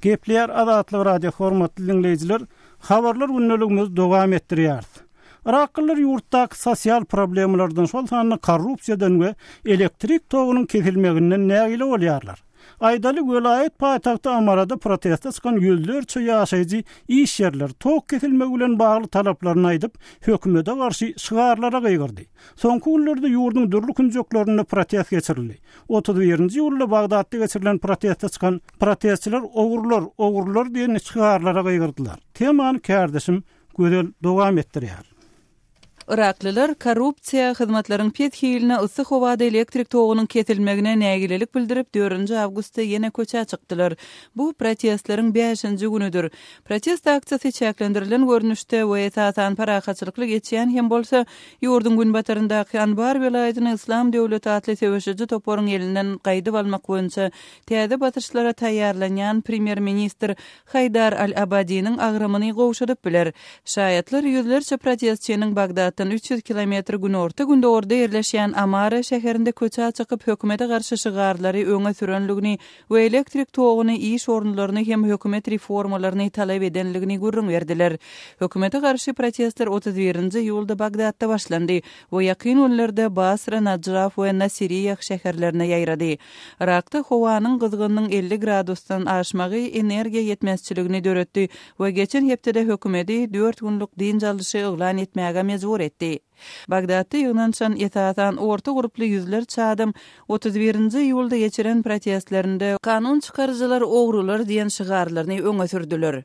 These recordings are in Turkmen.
Gepler Azatlyk radio formatly dinleyijiler, habarlar günnäligimiz dowam etdirýär. Iraklylar ýurtdaky sosial problemlerden şol sanyny korrupsiýadan we elektrik togunyň kesilmeginden nägile bolýarlar. Aydalyk vilayet paýtagty Amarada protesta çykan ýüzlerçe ýaşaýjy iş ýerler tok kesilmegi bilen bagly talaplaryny aýdyp hökümete garşy şygarlara gygyrdy. Soňky günlerde ýurdun dürli künjeklerinde protest geçirildi. 31-nji ýylda Bagdatda geçirilen protesta çykan protestçiler ogurlar diýen şygarlara gygyrdylar. Temany kärdeşim gözel dowam etdirýär. Iraklylar korrupsiýa hyzmatlaryň pethiline ısyk howada elektrik togunyň kesilmegine nägilelik bildirip 4 awgustda ýene köçe çykdylar. Bu protestleriň 5-nji günüdür. Protest aksiýasy çäklendirilen görnüşde we esasan parahatçylykly geçýän hem bolsa ýurdun günbataryndaky Anbar welaýatyny Islam döwleti atly seweşiji toporyň elinden gaýdyp almak boýunça täze batyrşlara taýýarlanýan premier ministr Haydar al-Abadiň agramyny gowşadyp biler. Şaýatlar ýüzlerçe protestçiň Bagdatdan 300 kilometr günorta günde orada yerleşýän Amara şäherinde köçe çykyp hökümete garşy şygarlary öňe sürenligini we elektrik toguny iş orunlaryny hem hökümet reformalaryny talap edenligini gurrun berdiler. Hökümete garşy protestler 31-nji ýylda Bagdatda başlandy we ýakyn günlerde Basra, Najaf we Nasiriýah şäherlerine ýaýrady. Irakda howanyň gyzgynyň 50 gradusdan aşmagy energiýa ýetmezçiligini döretdi we geçen hepde hökümeti 4 günlük din jalysy eglan etmäge mejbur etdi. Bagdatda ýygnançan esasan orta gruply ýüzlerçe adam 31-nji ýylda geçiren protestlerinde kanun çykarjylar ogrular diýen şygarlaryny öňe sürdiler.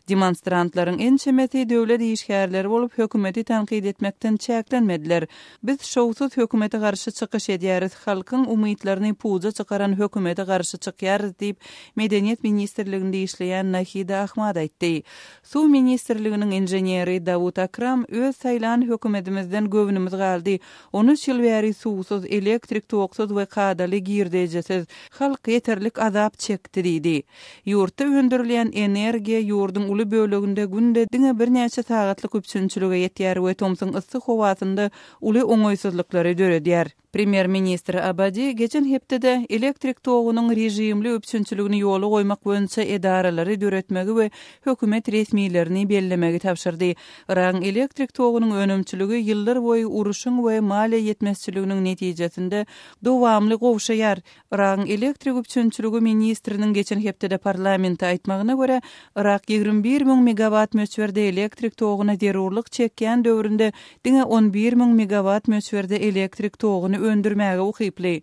Demonstrantlaryň en çemeti döwlet işgärleri bolup hökümeti tanqid etmekden çäklenmediler. Biz şowsuz hökümete garşy çykyş edýäris, halkyň umytlaryny puza çykaran hökümete garşy çykýarys diýip Medeniýet ministrliginde işleýän Nahida Ahmad aýtdy. Suw ministrliginiň inженери Davut Akram öz saýlan hökümetimizden göwnümüz galdy. 13 ýyl bäri suwsuz, elektrik togsuz we kadaly girdejesiz halk ýeterlik azap çekdi diýdi. Ýurtda öndürilýän energiýa ýurdun bölügünde günde diňe bir näçe sagatlyk üpsünçülüge ýetýär we tomsyň ısyk howasynda uly oňoýsuzlyklary döredýär. Premier ministr Abadi geçen hepde elektrik togunyň rejimli üpsünçüligini ýoly goýmak boýunça edaralary döretmegi we hökümet resmiýlerini bellemegi tapşyrdy. Irak elektrik togunyň önümçüligi ýyllar boýy uruşyň we maliýe ýetmezçiliginiň netijesinde dowamly gowşaýar. Irak elektrik üpsünçüligi ministriniň geçen hepde parlamentde aýtmagyna görä, Irak 21.000 megawatt möçberde elektrik toguna zerurlyk çekýän döwründe diňe 11.000 megawatt möçberde elektrik toguny öndürmäge ukyply.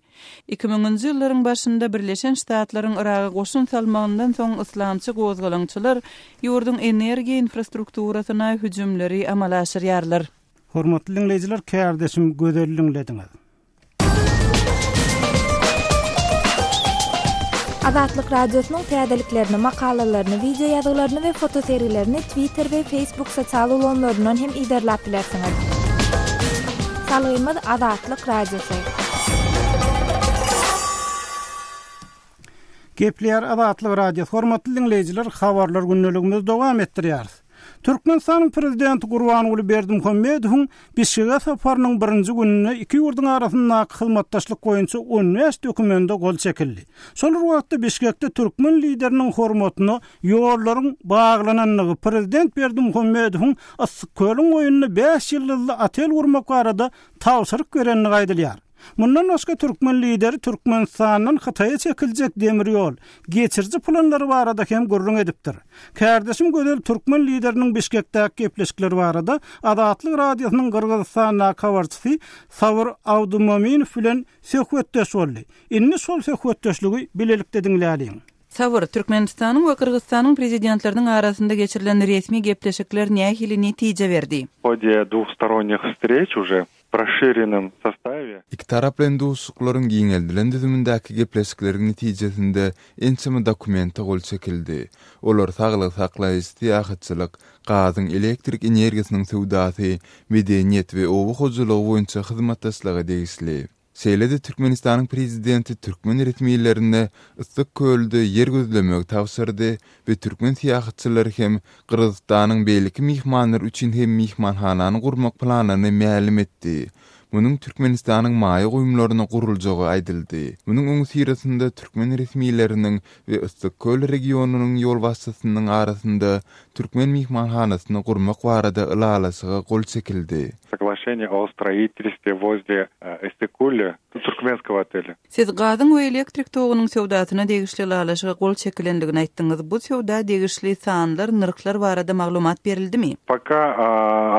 2000-nji ýyllaryň başynda Birleşen Ştatlaryň Iraga goşun salmagyndan soň islamçy gozgalaňçylar ýurdun energiýa infrastrukturasyna hüjümleri amala aşyrýarlar. Hormatly dinleyijiler, kärdeşim gözel dinlediňiz. Azatlyk radiosynyň täzeliklerini, makalalaryny, video ýazgylaryny we fotoseriýelerini Twitter we Facebook sosial ulanlaryndan hem iderläp bilersiňiz. Salymyz Azatlyk radiosy. Gepler Azatlyk radio formatly dinleyijiler, habarlar günneligimiz dowam etdirýär. Türkmenistanyň prezidenti Gurbanuly Berdimuhammedowyň Bişkekge safarynyň 1-nji gününe iki ýurdun arasyndaky hyzmatdaşlyk boýunça 15 dokumenta gol çekildi. Şol wagtda Bişkekde türkmen lideriniň hormatyna ýollaryň baglananlygy prezident Berdimuhammedowyň Assyk-Kölen oýunyna 5 ýyllyk atel urmak barada tawsyryk berenligi aýdylýar. Mundan başga türkmen lideri Türkmenistanyň Hataýa çekiljek demir ýol geçirji planlary barada hem gurrun edipdir. Kärdeşim gözel türkmen lideriniň Bişkekdäki gepleşikleri barada Azatlyk radiosynyň Kyrgyzstana habarçysy Sawir Awdumaminow bilen söhbetdeş boldy. Inni şol söhbetdeşligi bilelikde dinläliň. Sawir, Türkmenistanyň we Kyrgyzstanyň prezidentleriniň arasynda geçirilen resmi gepleşikler nähili netije berdi? В ходе двухсторонних встреч уже расширенном составе. İki tarap bilen dostluklaryň giňeldilen düzümindäki gepleşikleriň netijesinde ençeme dokumenta gol çekildi. Olar saglyk saklaýyş, tiýatçylyk, gazyň elektrik energiýasynyň sowdasy, medeniýet we owu hojulugy boýunça hyzmatdaşlygy degisli. Seýlede Türkmenistanyň prezidenti türkmen resmiýetlerine Issyk-Kölde yer gözlemek tawsyrdy we türkmen siýasatçylary hem Kyrgyzstanyň beýleki mihmanlar üçin hem mihmanhanany gurmak planyny ma'lum etdi. Munun Türkmenistanyň maýa goýumlaryna guruljagy aýdyldy. Munun öňü sirasynda türkmen resmiýetleriniň we Istanbul regionunyň ýol wasatynyň arasynda türkmen mihmanhanasyny gurmak barada ylalasyga gol çekildi. Соглашение о строительстве возле Истыкуля, туркменского отеля. Siz gazyň we elektrik togunyň sowdatyna degişli ýalaşyga gol çekilendigini aýtdyňyz. Bu sowda degişli sanlar, nyrklar barada maglumat berildimi? Пока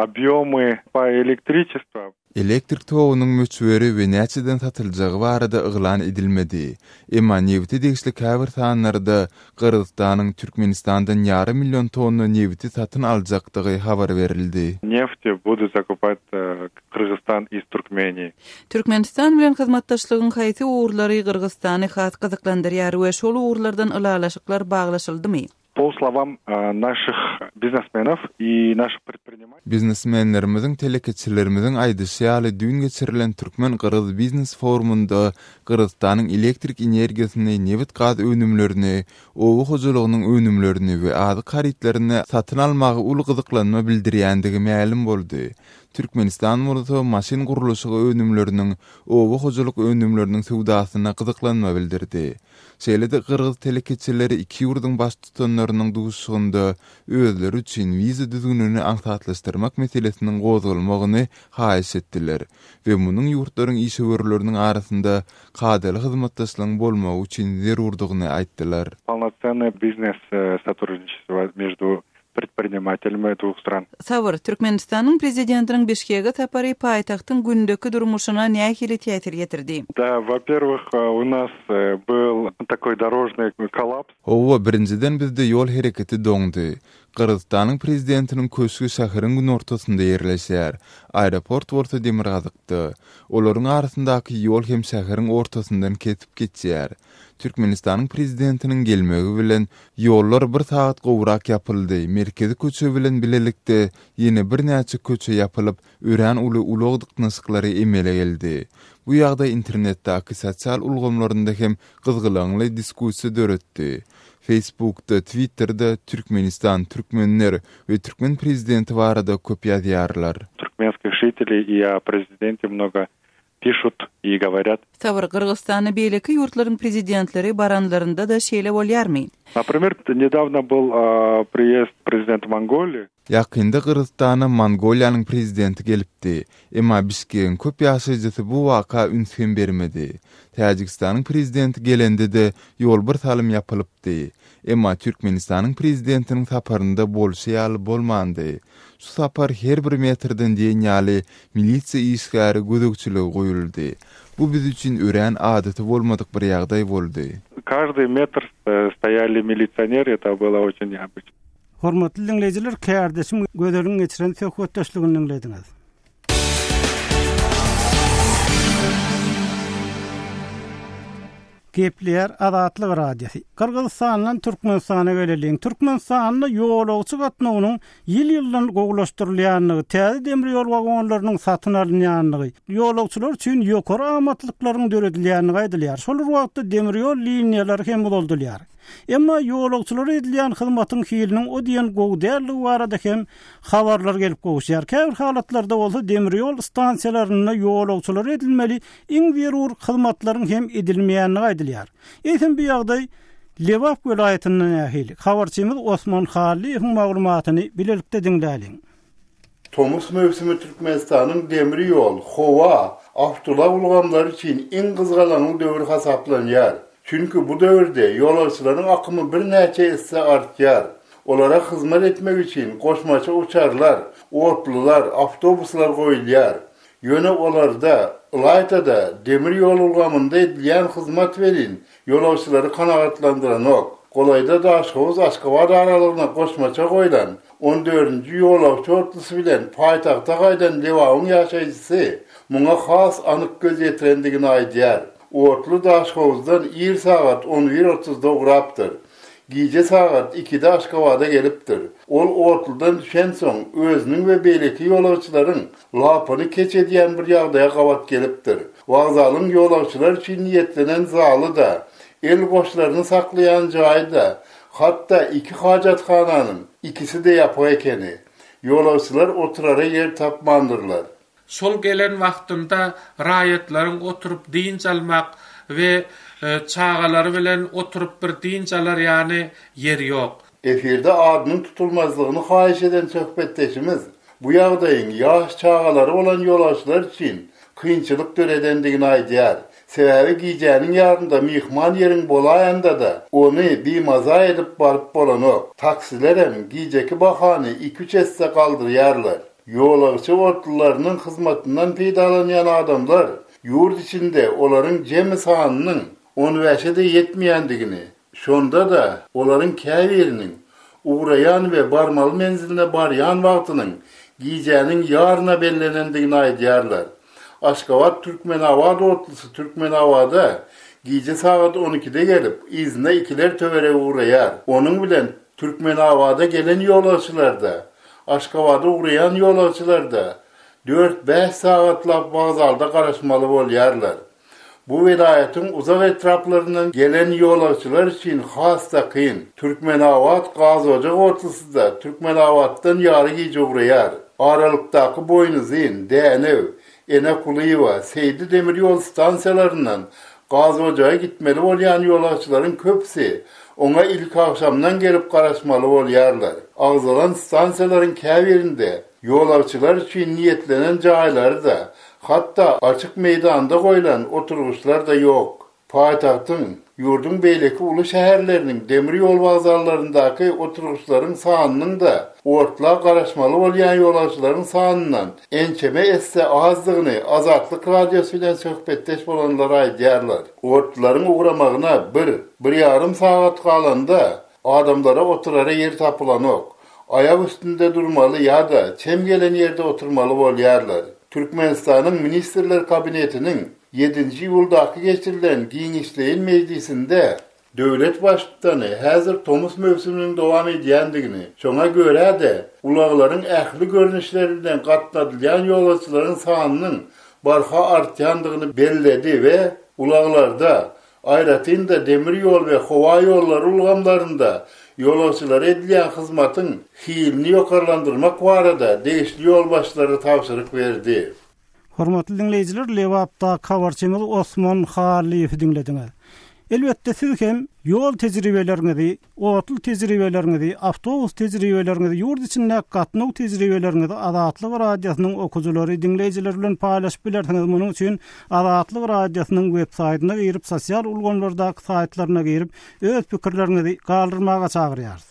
объемы по электричеству Elektrik togunyň möçberi we näçeden satyljagy barada yglan edilmedi. Emma newti degişli käbir sanlarda Kırgızstanyň Türkmenistandan yarım milyon tonna newti satyn aljakdygy habar berildi. нефти будут закупать Кыргызстан из Туркмении. Türkmenistan bilen hyzmatdaşlygyň haýsy uğurlary Kırgızstany has gyzyklandyrýar we şol uğurlardan ylalaşyklar baglaşyldymy? По словам наших бизнесменов и наших предпринимателей, Biznesmenlerimiziň telekeçilerimiziň aýdysy düň geçirilen Türkmen-Kyrgyz biznes forumunda Kırgızstanyň elektrik energiýasyny, newit gaz önümlerini, owu hojalygynyň önümlerini we ady karitlerini satyn almagy uly gyzyklanma bildirýändigi ma'lum boldy. Türkmenistan murda maşin guruluşy önümleriniň, owu hojalyk önümleriniň sowdasyna gyzyklanma bildirdi. Şeýle-de Kyrgyz telekeçileri iki ýurduň baş tutanlarynyň duguşygynda özleri üçin wiza düzgünlüğini aňsatlaşdyrmak meselesiniň gozulmagyny haýyş etdiler we munyň ýurtlaryň işgörleriniň arasynda kadaly hyzmatdaşlygyň bolmagy üçin zerurdygyny aýtdylar. полноценный бизнес сотрудничество между предпринимателями двух стран. Savur, Türkmenistanyň prezidentiniň Bişkekge tapary paýtagtyň gündäki durmuşyna nähili täsir ýetirdi? Да, во-первых, у нас был такой дорожный коллапс. Owa birinciden bizde ýol hereketi doňdy. Kırgızstanyň prezidentiniň köşkü şäheriň gün ortasynda ýerleşýär. Aeroport bolsa demir gazykdy. Olaryň arasyndaky ýol hem şäheriň ortasyndan ketip geçýär. Türkmenistanyň prezidentiniň gelmegi bilen ýollar bir saat gowrak ýapyldy. Merkezi köçe bilen bilelikde ýene bir näçe köçe ýapylyp, ören uly ulagdyklary emele geldi. Bu ýagdaý internetdäki sosial ulgamlarynda hem gyzgylaňly diskussiýa döretdi. Facebook'da, Twitter'da Türkmenistan, Türkmenler ve Türkmen prezidenti barada köp ýazýarlar. Туркменских жителей и о президенте много пишут и говорят. Savur, Kırgızstany beýleki ýurtlaryň prezidentleri baranlarynda da şeýle bolýarmy? Например, недавно был приезд президента Монголии. Ýakynda Kırgızstana Mongoliýanyň prezidenti gelipdi. Emma Bişkekň köp ýaşaýjysy bu waka ünsem bermedi. Täjikistanyň prezidenti gelende de ýol bir salym ýapylypdy. Emma Türkmenistanyň prezidentiniň saparynda bolşy bolmandy. Şu sapar her bir metrden diýen ýaly milisiýa işgäri gödökçüligi goýuldy. Bu biz üçin ören adaty bolmadyk bir ýagdaý boldy. Каждый метр стояли милиционеры, это было очень необычно. Hormatly dinleyijiler, kärdeşim gödörüň geçiren söhbetdeşligini dinlediňiz. Gepler Azatlyk radiosu. Kırgızstanyň Türkmenistana geleliň Türkmenistanyň ýolagçy gatnawynyň ýyl-ýyldan gowlaşdyrylýanlygy, täze demir ýol wagonlarynyň satyn alynýanlygy, ýolagçylar üçin ýokary amatlyklaryň döredilýänligi aýdylýar. Şol wagtda demir ýol liniýalary hem boldylýar. Emma ýolagçylara edilýän hyzmatyň hiliniň o diýen gowdärligi barada hem habarlar gelip gowşýar. Käbir halatlarda bolsa demir ýol stansiýalaryna ýolagçylara edilmeli iň zerur hyzmatlaryň hem edilmeýänligi aýdylýar. Eýsem bu ýagdaý Lewap welaýatynyň ähli habarçymyz Osman Haliýewiň maglumatyny bilelikde dinläliň. Tomus mevsimi Türkmenistanyň demir ýol, howa, awtolar ulgamlary üçin iň gyzgalanyň döwri hasaplanýar. Çünkü bu döwürde ýolagçylaryň akymy bir näçe esse artýar. Olara hyzmat etmek için koşmaça uçarlar, otlular, avtobuslar goýulýar. Ýöne olarda, Ilaytada demir ýol ulgamynda edilýän hyzmat welin ýolagçylary kanagatlandyran ok. Golayda Daşhoz Aşgabat aralygyna koşmaça goýulan 14-nji ýolagçy otlusy bilen paýtagta gaýdan Lewagyň ýaşaýjysy muňa has anyk göz ýetirendigini aýdýar. Otlu Daşhozdan 1 saat 11:30-da ugrapdyr. Gije saat 2-de Aşgabada gelipdir. Ol Otludan düşen soň özüniň we beýleki ýolagçylaryň lapyny keçediýän bir ýagdaýa gabat gelipdir. Wagzalyň ýolagçylar üçin niýetlenen zaly da, el goşlaryny saklayan jaýda, hatda 2 hajathananyň ikisi de ýapy ekeni. Ýolagçylar oturara yer tapmandyrlar. sol gelen wagtynda raýatlaryň oturup din çalmak we çağaları bilen oturup bir din çalar ýani yer ýok. Efirde adynyň tutulmazlygyny haýyş eden söhbetdeşimiz bu ýagdaýyň ýaş çağalary bolan ýolaşçylar üçin kynçylyk göredendigini aýdýar. Sebäbi giýjäniň ýarynda mihman ýeriň bolaýanda da ony bimaza edip baryp bolanok. Taksiler hem giýjeki bahany 2-3 esse galdyrýarlar. Ýolaşçy ortlarynyň hyzmatyndan peýdalanýan adamlar ýurt içinde olaryň jemi sanynyň 15-e de ýetmeýändigini, şonda da olaryň käbiriniň uğrayan we barmaly menziline barýan wagtynyň giýjäniň ýaryna bellenendigini aýdýarlar. Aşgabat Türkmenawad ortlusy Türkmenawada giýje saat 12-de gelip izne 2'ler töwere uğraýar. Onuň bilen Türkmenawada gelen ýolaşçylarda, Aşgabatda uğrayan ýolaşçylarda 4-5 saatlap bazalda garaşmaly bolýarlar. Bu vilayatyň uzak etraplaryndan gelen ýolaşçylar üçin hasda kyn. Türkmenawad Gazojak ortasynda Türkmenawaddan ýary giýje uğraýar. Aralykdaky Boýnuzyn, Dänew, Enekuliyva, Seydi demir yol stansiyalarından Gazojaka gitmeli bolýan ýolaşçylaryň köpsi ona ilk akşamdan gelip garaşmaly bolýarlar. Agzalan stansiýalaryň käbirinde ýolaşçylar üçin niýetlenen jaýlary da, hatda açyk meýdanda goýulan oturguşlar da ýok. Paýtagtyň, ýurdun beýleki uly şäherleriniň demir ýol wagzallaryndaky oturguşlaryň sanynyň da ortla garaşmaly bolýan ýolaşçylaryň sanynyň ençeme esse azdygyny Azatlyk radiosu bilen söhbetdeş bolanlar aýdýarlar. Ortlaryň ugramagyna 1-1,5 saat galanda adamlara oturara yer tapylanok. Ayak üstünde durmaly ýa-da çem gelen ýerde oturmaly bolýarlar. Türkmenistanyň ministrler kabinetiniň 7-nji ýyldaky geçirilen giňişleýin meclisinde döwlet başlygyny häzir tomus mövsüminiň dowam edýändigini, şoňa görä de ulaglaryň ähli görnüşlerinden gatnadylýan ýolaşçylaryň sanynyň barha artýandygyny belledi we ulaglarda aýratynda demir ýol we howa ýollary ulgamlarynda ýolaşçylara edilýän hyzmatyň hilini ýokarlandyrmak barada degişli ýol başlary tapşyryk berdi. Hormatly dinleýijiler, Lewapda kawarçymyz Osman Haliýew dinlediňiz. Elbetde siz hem ýol tejribeleriňizi, otly tejribeleriňizi, awtobus tejribeleriňizi, ýurt içinde gatnaw tejribeleriňizi Azatlyk radiosynyň okuwçylary dinleýijiler bilen paýlaşyp bilersiňiz. Munyň üçin Azatlyk radiosynyň web saýtyna girip, sosial ulgamlardaky saýtlaryna girip, öz pikirlerinizi galdyrmaga çagyrýarys.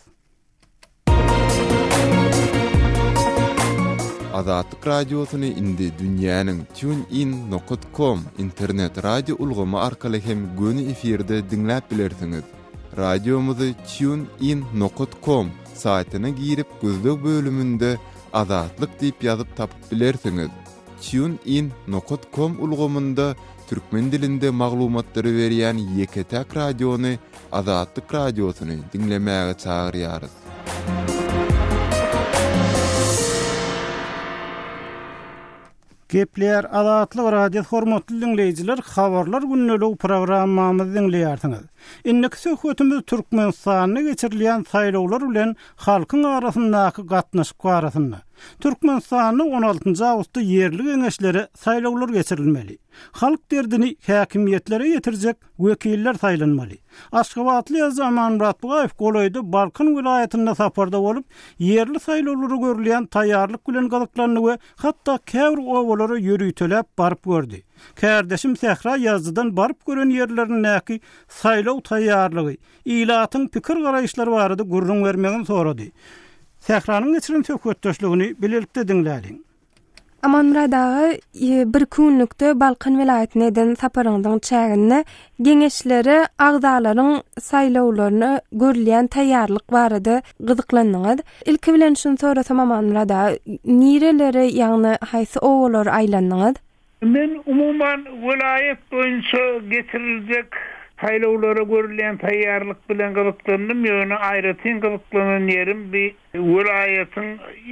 Azatlyk radiosyny indi dünýäniň tunein.com internet radio ulgamy arkaly hem göni efirde dinläp bilersiňiz. Radiomuzy tunein.com saýtyna girip gözlek bölümünde Azatlyk diýip ýazyp tapyp bilersiňiz. tunein.com ulgamynda türkmen dilinde maglumatlary berýän ýeketäk radiony Azatlyk radiosyny dinlemäge çagyrýarys. Gepler Azatlyk radio hormatly dinleýijiler, habarlar günnälik programmamyzy dinleýärsiňiz. Inniki söhbetimiz Türkmenistanyna geçirilýän saýlawlar bilen halkyň arasyndaky gatnaşyk barasynda. Türkmenistanyň 16-njy awgustda yerli geňeşleri saýlawlar geçirilmeli. Halk derdini häkimiýetlere ýetirjek wekiller saýlanmaly. Aşgabatly Zaman Muratbaýew Golaýdy Balkan vilayatynda saparda bolup, yerli saýlawlary görülýän taýýarlyk bilen galyklanyny we hatda käwr owalary ýürüýtelep baryp gördi. Kärdeşim Sehra ýazdydan baryp gören ýerleriniň näki saýlaw taýýarlygy, ilatyň pikir garaýşlary barady gurrun bermegini sorady. Sehranyň geçiren söhbetdeşligini bilelikde dinläliň. Amanradagy bir günlükde Balkan vilayatynyň saparyňdan çäginde geňeşleri agdalaryň saýlawlaryny görülýän taýýarlyk barady gyzyklanýar. Ilki bilen şunu sorasam Amanrada, nirelere ýagny haýsy owalar aýlanýar? Men umuman vilayet boýunça getiriljek saýlawlara görülýän taýýarlyk bilen gyzyklanýym, ýöne aýratyn gyzyklanýan ýerim bir vilayatyň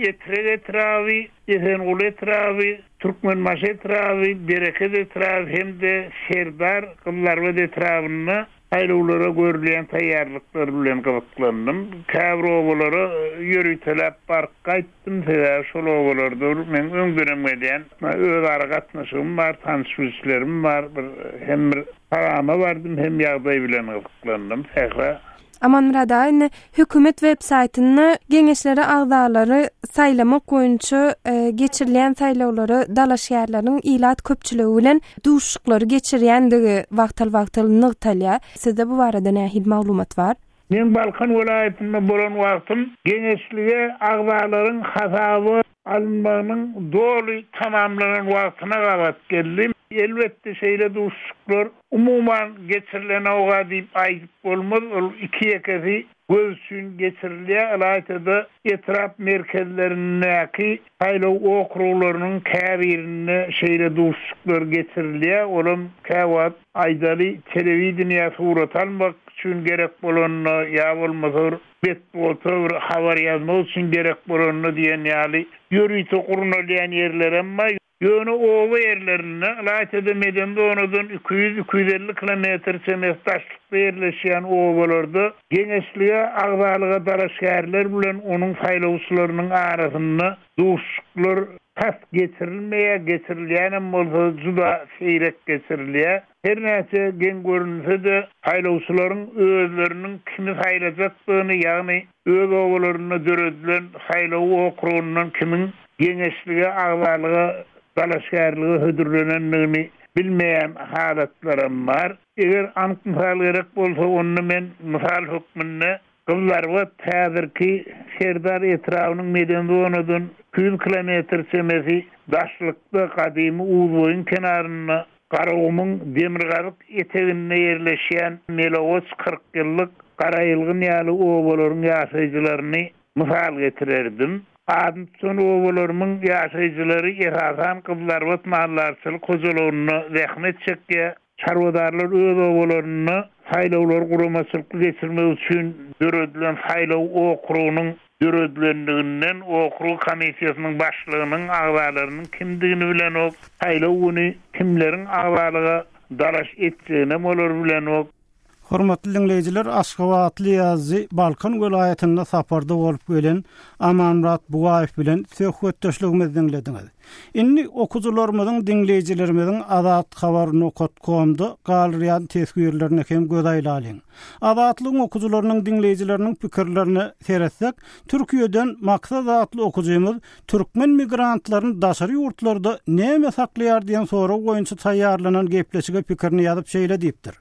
Etrek etrawy, Esenul etrawy, Türkmenmaş etrawy, Bereket etrawy hemde Serdar Gyllarwed etrawyny saylawlara görülen taýýarlyklar bilen gybyklandım. Käbir owalara ýörütelep bark gaýtdym. Şol owalarda men öňdüremeden öz ara gatnaşygym bar, tanışyşlarym bar, hem parama bardym, hem ýagdaý bilen gybyklandım. Aman Murad, hökümet web-saytyny geňeşlere agzalary saylamak boýunça geçirilen saylawlary dalaşýarlaryň ilat köpçüligi bilen duşuklary geçirýändigi wagtal nygtalýa. Sizde bu barada nähil maglumat bar? Men Balkan welaýetinde bolan wagtym geňeşlige agzalaryň hasaby alınmagynyň doly tamamlanan wagtyna gabat geldim. Elbette şeýle duşuklar umuman geçirilen oga diýip aýdyp bolmaz. Ol iki ýekesi gözsün geçirilýär. Alaytyda etrap merkezlerindäki saýlaw okruglarynyň käbirine şeýle duşuklar geçirilýär. Olam käwat aýdaly telewizioniýa surat almak üçin gerek bolanny ýa bolmasa betboltor habar ýazmak üçin gerek bolanny diýen ýaly ýörüýte gurulýan ýerler emma ýöne owa ýerlerine alaytyda medende onudan 200-250 kilometr çemesdaşlykda ýerleşýän owalarda geňeşlige agzalyga daraşýarlar bilen onuň saýlawçylarynyň arasynda duşuklar tas geçirilýän bolsa juda seýrek geçirilýär. Her näçe gen görünse de saýlawçylaryň özleriniň kimi saýlajakdygyny, ýagny öz owalaryna döredilen saýlaw okrugundan kimin geňeşlige agzalyga dalaşýarlygy hödürlenendigini bilmeýän halatlarym bar. Eger ankynsal gerek bolsa onu men misal hukmynda Kızlar ve täzirki Serdar etrawynyň medende onudan 100 kilometr çemesi daşlykda kadimi Uzoýun kenaryna Garawmyň demirgaryk eteginde ýerleşýän Melogoç 40 ýyllyk Garaýylgyn ýaly owalaryň ýaşaýjylaryny misal getirerdim. Adyn owalaryň ýaşaýjylary esasan kızlar we mahallarçylyk hojalaryny zähmet çekýär. Çarwadarlar öz owalaryny saýlawlar guramaçylyk geçirmek üçin döredilen saýlaw okrugynyň döredilendiginden okrug komissiýasynyň başlygynyň agzalarynyň kimdigini bilen ok saýlaw güni kimleriň agzalyga daraş etjegine bolar bilen ok. Hormatly dinleýijiler, Aşgabatly ýazy Balkan welaýetinde saparda bolup gelen Amanrat Bugaýew bilen söhbetdeşligimizi dinlediňiz. Inni okujularymyzyň, dinleýijilerimizin Azat habaryny okutganda galeriýan tesbirlerini hem göz aýlalyň. Azatlyň okujularynyň, dinleýijileriniň pikirlerini seretsek, Türkiýeden maksat adly okujymyz türkmen migrantlaryny daşary ýurtlarda näme saklaýar diýen soraw boýunça taýýarlanan gepleşige pikirini ýazyp şeýle diýipdir.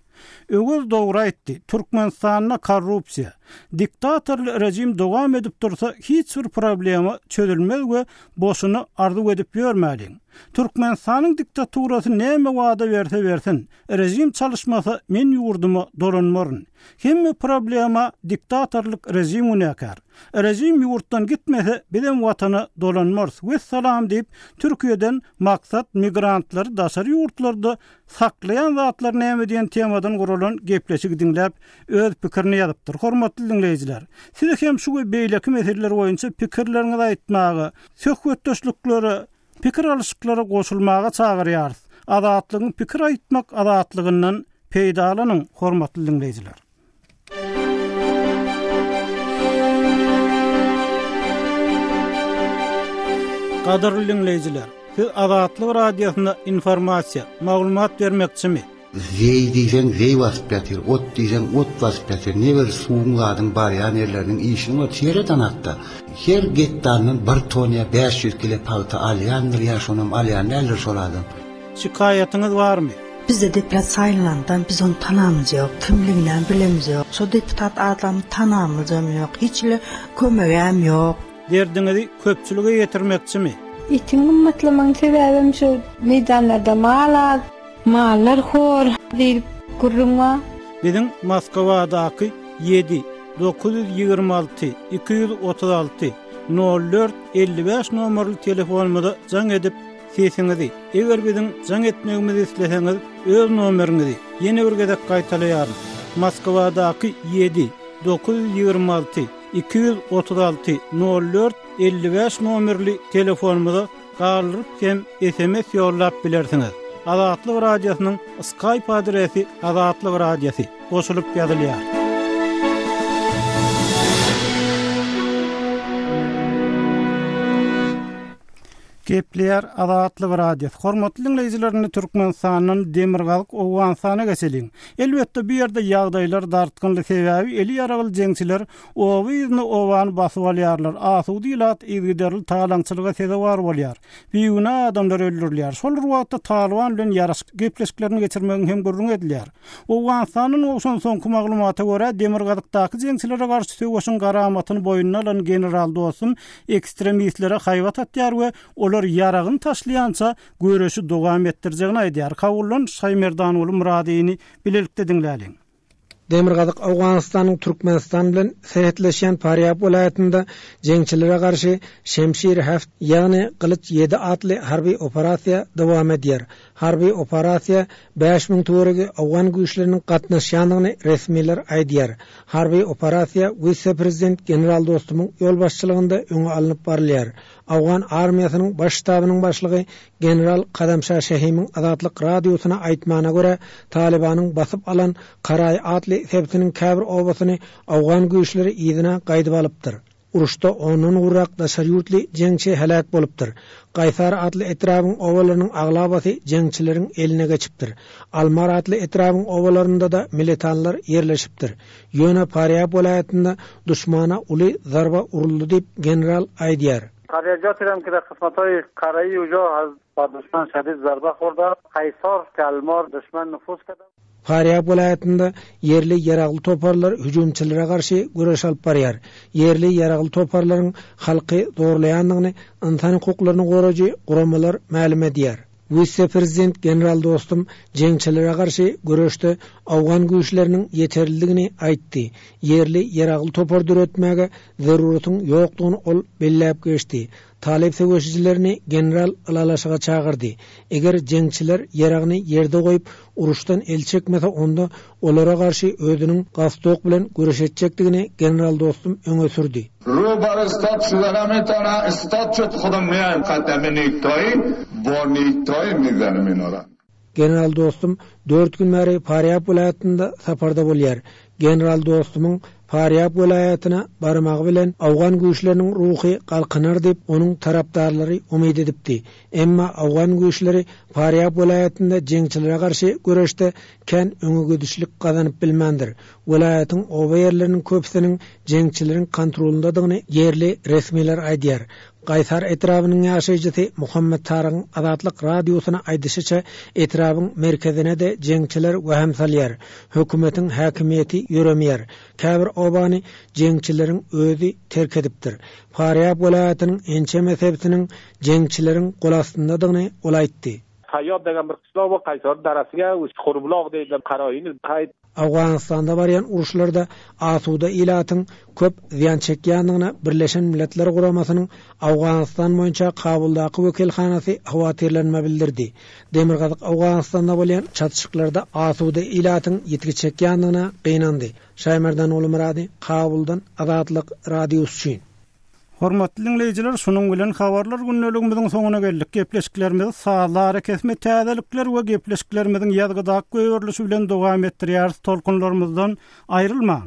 Öwüz dogry aýtdy. Türkmenistanyň korrupsiýa, diktatorly rejim dowam edip dursa hiç bir problema çözülmez we boşuna arzu edip ýörmäliň. Türkmenistanyň diktaturasy näme wada berse bersin, rejim çalışmasa men ýurdumy dolanmaryn. Hemme problema diktatorlyk rejim unakar. Rejim ýurtdan gitmese bilen watana dolanmars. We salam diýip Türkiýeden maksat migrantlary daşary ýurtlarda saklayan zatlar näme diýen temadan gurulan gepleşik dinläp öz pikirini ýazypdyr. Hormatly dinleýijiler, siz hem şu beýleki meseleler boýunça pikirlerinizi aýtmagy, söhbetdeşlikleri, pikir alışyklary goşulmaga çagyrýarys. Azatlygyň pikir aýtmak azatlygynyň peýdalanyň, hormatly dinleýijiler. Gaderly dinleýijiler, siz Azatlyk radiosyna informasiýa, maglumat bermekçimi? Vey diýsen vey wasyp ýatyr, ot diýsen ot wasyp ýatyr. Neber suwunlaryň barýan ýerleriň işini o çeýreden atda. Her getdanyň 1 toniýa 500 kilo palta alýandyr, ýaşonam alýan näler şoladyň. Şikaýatyňyz barmy? Bizde deputat saýlandan biz onu tanamyz ýok, kimliginden bilemiz ýok. So deputat adamy tanamyz ýok, hiçle kömegem ýok. Derdiňizi köpçülige ýetirmekçimi? Itiň gymmatlymagyň sebäbim şu meydanlarda mallar hor diýip gurrunma. Bizim Moskwadaky 7 926 236 04 55 nomerli telefonumyza jaň edip sesiňizi, eger biziň jaň etmegimizi isleseňiz, öz nomeriňizi ýene bir gezek gaýtalaýarys. Moskwadaky 7 926 236 04 55 nomerli telefonumyza galyp hem SMS ýollap bilersiňiz. Azatlyk radiosynyň Skype adresi Azatlyk radiosi goşulyp ýazylýar. Gepler Azatlyk radiosi. Hormatly dinleýijilerini Türkmenistanyň Demirgalyk owan sany geçeliň. Elbetde bu ýerde ýagdaýlar dartgynly sebäbi eli ýaragyl jeňçiler owyny owan basyp alýarlar. Asudy ilat ýigderli talaňçylyga sebäp bolýar. Biýuna adamlar öldürilýär. Şol wagtda Taliban bilen ýaraşyk gepleşiklerini geçirmegi hem gurrun edilýär. Owan sanyň oşan soňky maglumata görä Demirgalykdaky jeňçilere garşy söwüşiň garamatyny boýnuna alan general dostum ekstremistlere haýwat atýar we olar yaragyn taşlayança göreşi dowam etdirjegini aýdýar. Kawullun Şaýmerdanoğlu Muradyny bilelikde dinläliň. Demirgalyk Awganistanyň Türkmenistan bilen serhetleşen Faryab welaýatynda jeňçilere garşy Şemşir Haft ýagny Qılıç 7 atly harby operasiýa dowam edýär. Harby operasiýa 5000 töweregi Awgan güýçleriniň gatnaşýandygyny resmiler aýdýar. Harby operasiýa vice-prezident general dostumyň ýol başçylygynda öňe alınıp barylýar. Awgan armiýasynyň baş ştabynyň başlygy general Kadamşah Şehimiň Azatlyk radiosyna aýtmana görä Talibanyň basyp alan Qaray atly sebtiniň käbir obasyny Awgan güýçleri ýygyna gaýdyp alypdyr. Uruşda onun urak daşar yurtly jeňçi helak bolupdyr. Qaysar atly etrabyň owalarynyň aglabasy jeňçilerin eline geçipdir. Almar atly etrabyň owalarynda da militanlar yerleşipdir. Ýöne Faryab welaýatynda düşmana uly zarba uruldy diýip general aýdýar. Karajatram ki qismatoy Qarayi ujo az düşman şadid zarba xorda Qaysar kalmar düşman nüfus kadar Faryab welaýatynda yerli ýaragly toparlar hüjumçylary garşy güreş alyp barýar. Yerli ýaragly toparlaryň halky zorlaýandygyny insan hukuklaryny goragy guramalar ma'lum edýär. Vice-prezident general dostum jeňçilere garşy güreşde Awgan güýçleriniň ýeterliligini aýtdy. Yerli ýaragly topar düretmäge zaruratyň ýokdugyny ol belläp geçdi. Talip söwüşçilerini general ılalaşyga çağırdy. Eger jeňçiler ýaragyny ýerde goýup uruşdan el çekmese onda olara garşy özüniň gastok bilen güreşetjekdigini general dostum öňe sürdi. Rubar istat şuzarameta istat çöt xudam meýan qatamenik toy bornik toy mizanym inora. General dostum 4 gün bäri Faryab welaýatynda saparda bolýar. General dostumyň Faryab welaýatyna barmagy bilen Awgan güýçleriniň ruhy galkynar diýip onuň tarapdarlary umyd edipdi. Emma Awgan güýçleri Faryab welaýatynda jeňçilere garşy güreşde kän öňe düşlik gazanyp bilmendir. Welaýatyň oba ýerleriniň köpsiniň jeňçilerin kontrolundadygyny yerli resmiler aýdýar. Qaysar etrabynyň ýaşaýjysy Muhammed Tarıň Azatlyk radiosyna aýdyşyça etrabyň merkezine de jeňçiler wähem salýar. Hökümetiň häkimiýeti ýöremýär. Käbir obany jeňçilerin özi terk edipdir. Faryab welaýatynyň ençe mezhebiniň jeňçilerin gol astyndadygyny ol aýtdy. Haýat degan bir kysla we Qaysar darasyga Qurbulaq diýilen Qaraýyny gaýt Awganistanda barýan uruşlarda asuda ilatyň köp ziýan çekýändigine Birleşen Milletler Guramasynyň Awganistan boýunça Kabuldaky wekilhanasy hawatirlenme bildirdi. Demirgalyk Awganistanda bolýan çatışyklarda asuda ilatyň ýetgi çekýändigine gynandy. Şaýmerdanoğlu Murady, Kabuldan Azatlyk radiosu. Hormatly dinleýijiler, şunuň bilen habarlar günneligimiziň soňuna geldik. Gepleşiklerimiz saatlara kesme täzelikler we gepleşiklerimizin ýazgydaky öwrülüşi bilen dowam etdirýär. Tolkunlarymyzdan aýrylmaň.